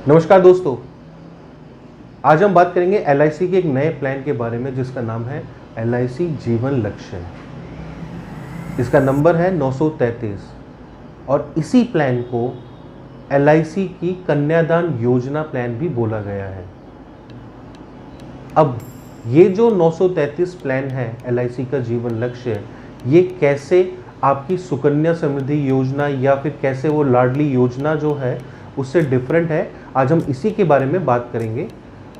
नमस्कार दोस्तों, आज हम बात करेंगे एलआईसी के एक नए प्लान के बारे में जिसका नाम है एलआईसी जीवन लक्ष्य। इसका नंबर है 933 और इसी प्लान को एलआईसी की कन्यादान योजना प्लान भी बोला गया है। अब ये जो 933 प्लान है एलआईसी का जीवन लक्ष्य, ये कैसे आपकी सुकन्या समृद्धि योजना या फिर कैसे वो लाडली योजना जो है उससे डिफरेंट है, आज हम इसी के बारे में बात करेंगे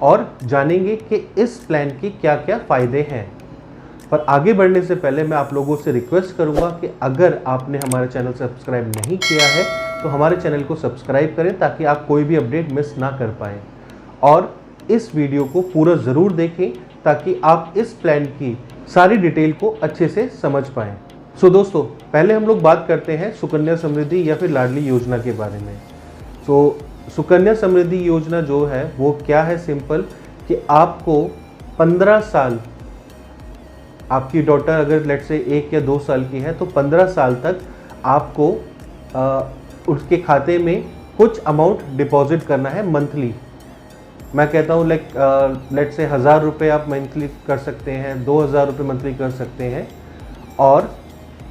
और जानेंगे कि इस प्लान के क्या क्या फ़ायदे हैं। पर आगे बढ़ने से पहले मैं आप लोगों से रिक्वेस्ट करूंगा कि अगर आपने हमारा चैनल सब्सक्राइब नहीं किया है तो हमारे चैनल को सब्सक्राइब करें ताकि आप कोई भी अपडेट मिस ना कर पाएँ और इस वीडियो को पूरा ज़रूर देखें ताकि आप इस प्लान की सारी डिटेल को अच्छे से समझ पाएँ। सो दोस्तों, पहले हम लोग बात करते हैं सुकन्या समृद्धि या फिर लाडली योजना के बारे में। तो सुकन्या समृद्धि योजना जो है वो क्या है, सिंपल कि आपको 15 साल, आपकी डॉटर अगर लेट से 1 या 2 साल की है तो 15 साल तक आपको उसके खाते में कुछ अमाउंट डिपॉजिट करना है मंथली। मैं कहता हूँ लेट से 1000 रुपये आप मंथली कर सकते हैं, 2000 रुपये मंथली कर सकते हैं और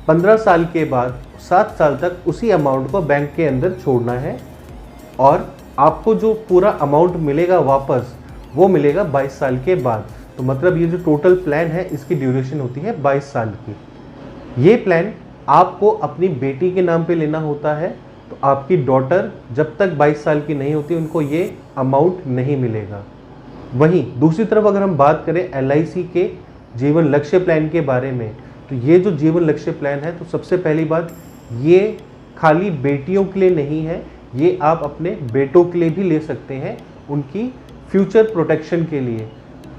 15 साल के बाद 7 साल तक उसी अमाउंट को बैंक के अंदर छोड़ना है और आपको जो पूरा अमाउंट मिलेगा वापस वो मिलेगा 22 साल के बाद। तो मतलब ये जो टोटल प्लान है इसकी ड्यूरेशन होती है 22 साल की। ये प्लान आपको अपनी बेटी के नाम पे लेना होता है, तो आपकी डॉटर जब तक 22 साल की नहीं होती उनको ये अमाउंट नहीं मिलेगा। वहीं दूसरी तरफ अगर हम बात करें एलआईसी के जीवन लक्ष्य प्लान के बारे में, तो ये जो जीवन लक्ष्य प्लान है, तो सबसे पहली बात ये खाली बेटियों के लिए नहीं है, ये आप अपने बेटों के लिए भी ले सकते हैं उनकी फ्यूचर प्रोटेक्शन के लिए,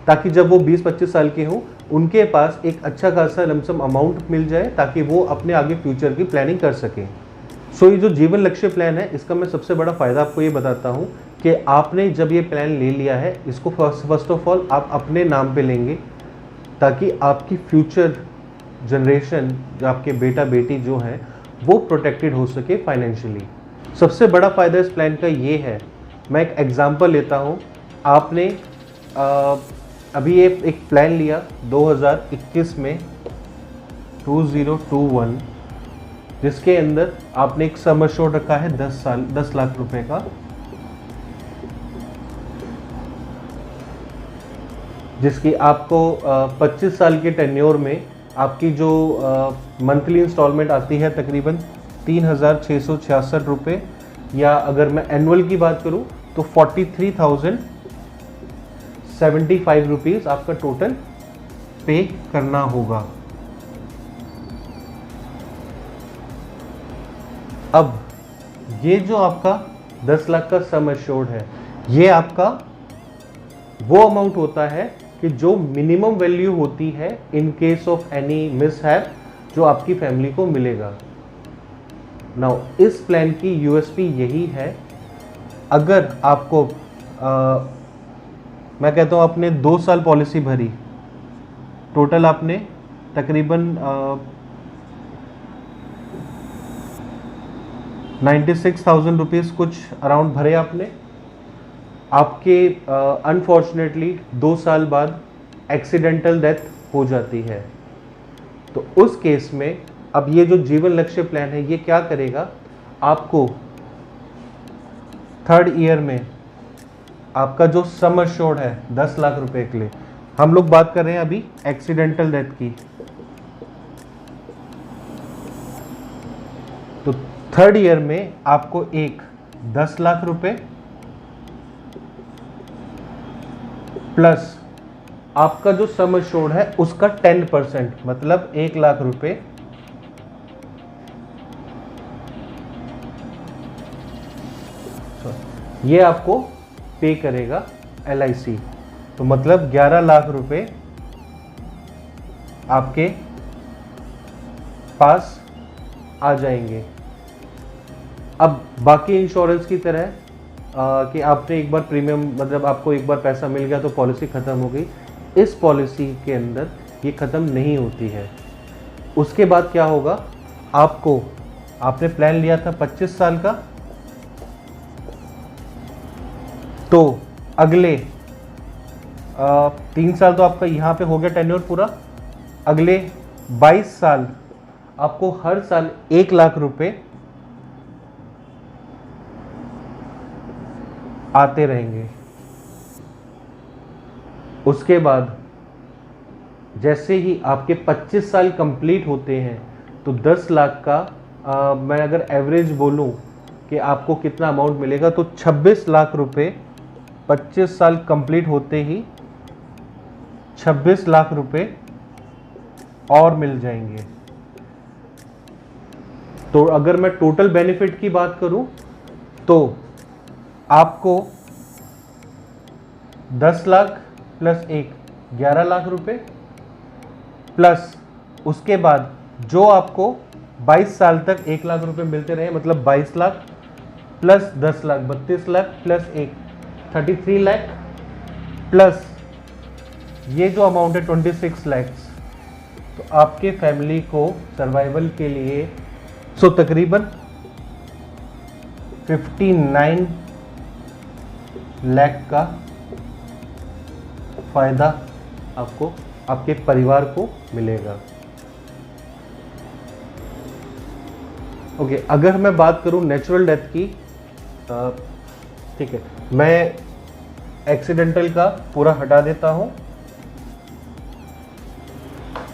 ताकि जब वो 20-25 साल के हों उनके पास एक अच्छा खासा लमसम अमाउंट मिल जाए ताकि वो अपने आगे फ्यूचर की प्लानिंग कर सकें। सो ये जो जीवन लक्ष्य प्लान है इसका मैं सबसे बड़ा फ़ायदा आपको ये बताता हूँ कि आपने जब ये प्लान ले लिया है इसको फर्स्ट ऑफ ऑल आप अपने नाम पे लेंगे ताकि आपकी फ्यूचर जनरेशन, जो आपके बेटा बेटी जो हैं वो प्रोटेक्टेड हो सके फाइनेंशियली। सबसे बड़ा फ़ायदा इस प्लान का ये है, मैं एक एग्ज़ाम्पल लेता हूँ। आपने अभी ये एक प्लान लिया 2021 में 2021, जिसके अंदर आपने एक सम एश्योर्ड रखा है 10 लाख रुपए का, जिसकी आपको 25 साल के टेन्योर में आपकी जो मंथली इंस्टॉलमेंट आती है तकरीबन 3666 रुपये, या अगर मैं एनुअल की बात करूं तो 43,075 रुपीज़ आपका टोटल पे करना होगा। अब ये जो आपका 10 लाख का सम एश्योर्ड है, ये आपका वो अमाउंट होता है कि जो मिनिमम वैल्यू होती है in case of any mishap जो आपकी फैमिली को मिलेगा। नाउ इस प्लान की यूएसपी यही है, अगर आपको मैं कहता हूँ आपने 2 साल पॉलिसी भरी, टोटल आपने तकरीबन 96,000 रुपीज़ कुछ अराउंड भरे आपने, आपके अनफॉर्चुनेटली 2 साल बाद एक्सीडेंटल डेथ हो जाती है, तो उस केस में अब ये जो जीवन लक्ष्य प्लान है ये क्या करेगा, आपको 3rd ईयर में आपका जो सम एश्योर्ड है 10 लाख रुपए के लिए, हम लोग बात कर रहे हैं अभी एक्सीडेंटल डेथ की, तो 3rd ईयर में आपको एक 10 लाख रुपए प्लस आपका जो सम एश्योर्ड है उसका 10%, मतलब 1 लाख रुपए ये आपको पे करेगा एलआईसी। तो मतलब 11 लाख रुपए आपके पास आ जाएंगे। अब बाकी इंश्योरेंस की तरह कि आपने एक बार प्रीमियम, मतलब आपको एक बार पैसा मिल गया तो पॉलिसी ख़त्म हो गई, इस पॉलिसी के अंदर ये ख़त्म नहीं होती है। उसके बाद क्या होगा, आपने प्लान लिया था 25 साल का, तो अगले 3 साल तो आपका यहाँ पे हो गया टेन्योर पूरा, अगले 22 साल आपको हर साल 1 लाख रुपए आते रहेंगे। उसके बाद जैसे ही आपके 25 साल कंप्लीट होते हैं तो 10 लाख का मैं अगर एवरेज बोलूं कि आपको कितना अमाउंट मिलेगा तो 26 लाख रुपए 25 साल कंप्लीट होते ही 26 लाख रुपए और मिल जाएंगे। तो अगर मैं टोटल बेनिफिट की बात करूं तो आपको 10 लाख प्लस 11 लाख रुपए, प्लस उसके बाद जो आपको 22 साल तक 1 लाख रुपए मिलते रहे, मतलब 22 lakh plus 10 lakh 32 lakh plus 33 lakh, plus ये जो अमाउंट है 26 लैक्स, तो आपके फैमिली को सर्वाइवल के लिए तकरीबन 59 लाख का फायदा आपको आपके परिवार को मिलेगा। ओके, अगर मैं बात करूं नेचुरल डेथ की, ठीक है, मैं एक्सीडेंटल का पूरा हटा देता हूं।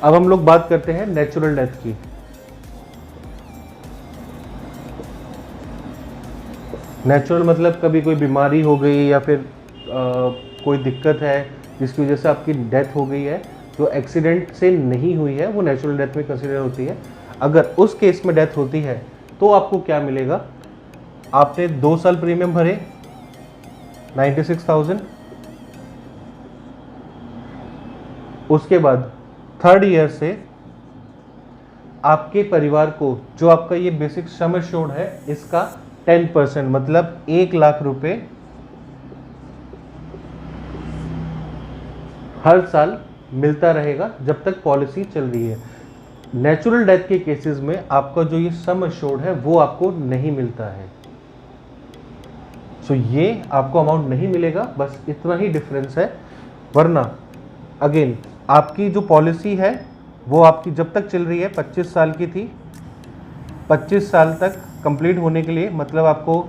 अब हम लोग बात करते हैं नेचुरल डेथ की। नेचुरल मतलब कभी कोई बीमारी हो गई या फिर कोई दिक्कत है जिसकी वजह से आपकी डेथ हो गई है, जो एक्सीडेंट से नहीं हुई है, वो नेचुरल डेथ में कंसीडर होती है। अगर उस केस में डेथ होती है तो आपको क्या मिलेगा? आपने 2 साल प्रीमियम भरे 96,000, उसके बाद 3rd ईयर से आपके परिवार को जो आपका ये बेसिक सम एश्योर्ड है इसका 10% मतलब 1 लाख रुपए हर साल मिलता रहेगा जब तक पॉलिसी चल रही है। नेचुरल डेथ के केसेस में आपका जो ये सम एश्योर्ड है वो आपको नहीं मिलता है, सो ये आपको अमाउंट नहीं मिलेगा, बस इतना ही डिफरेंस है। वरना अगेन आपकी जो पॉलिसी है वो आपकी जब तक चल रही है 25 साल की थी, 25 साल तक कंप्लीट होने के लिए मतलब आपको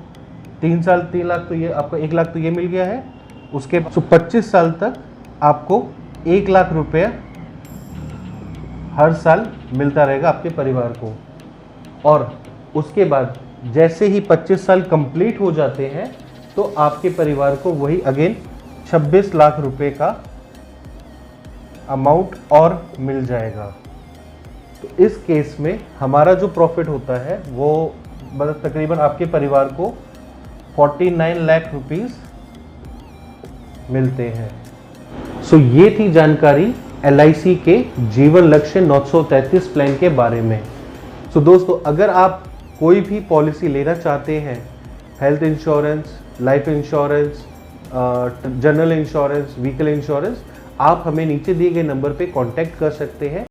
3 साल 3 लाख तो ये आपका 1 लाख तो ये मिल गया है, उसके बाद 25 साल तक आपको 1 लाख रुपये हर साल मिलता रहेगा आपके परिवार को। और उसके बाद जैसे ही 25 साल कंप्लीट हो जाते हैं तो आपके परिवार को वही अगेन 26 लाख रुपए का अमाउंट और मिल जाएगा। तो इस केस में हमारा जो प्रॉफिट होता है वो मतलब तकरीबन आपके परिवार को 49 लाख रुपीस मिलते हैं। सो ये थी जानकारी LIC के जीवन लक्ष्य 933 प्लान के बारे में। सो दोस्तों, अगर आप कोई भी पॉलिसी लेना चाहते हैं, health insurance, life insurance, general insurance, vehicle insurance, आप हमें नीचे दिए गए नंबर पे कांटेक्ट कर सकते हैं।